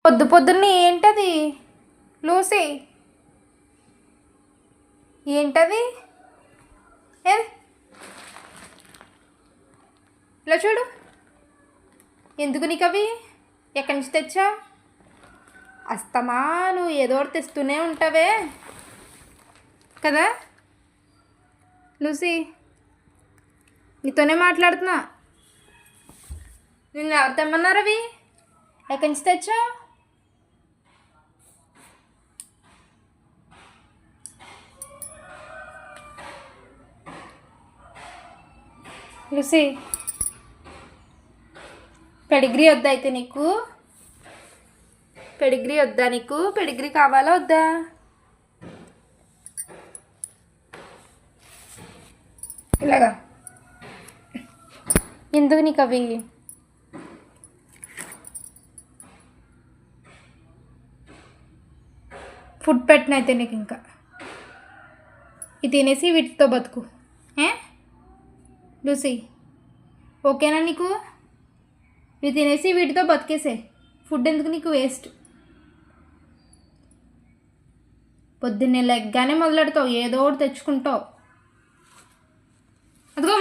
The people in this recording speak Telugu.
పొద్దు పొద్దున్నే ఏంటది లూసీ? ఏంటది? ఏ ఇలా చూడు. ఎందుకు నీకు అవి? ఎక్కడి నుంచి తెచ్చా? అస్తమా నువ్వు ఏదో ఒకటి తెస్తూనే ఉంటావే కదా లూసీ. నీతోనే మాట్లాడుతున్నా. నిన్ను ఎవరు తెమ్మన్నారు అవి? ఎక్కడి నుంచి తెచ్చా? లూసీ, పెడిగ్రీ వద్దా అయితే నీకు? పెడిగ్రీ వద్దా నీకు? పెడిగ్రీ కావాలా వద్దా? ఇలాగా ఎందుకు నీకు అవి? ఫుడ్ పెట్టినైతే నీకు ఇంకా ఇది తినేసి వీటితో బతుకు ఏ లూసీ. ఓకేనా నీకు? ఇవి తినేసి వీటితో బతికేసే. ఫుడ్ ఎందుకు నీకు వేస్ట్? పొద్దున్నే లెగ్గానే మొదలెడతావు, ఏదో ఒకటి తెచ్చుకుంటావు. అదిగో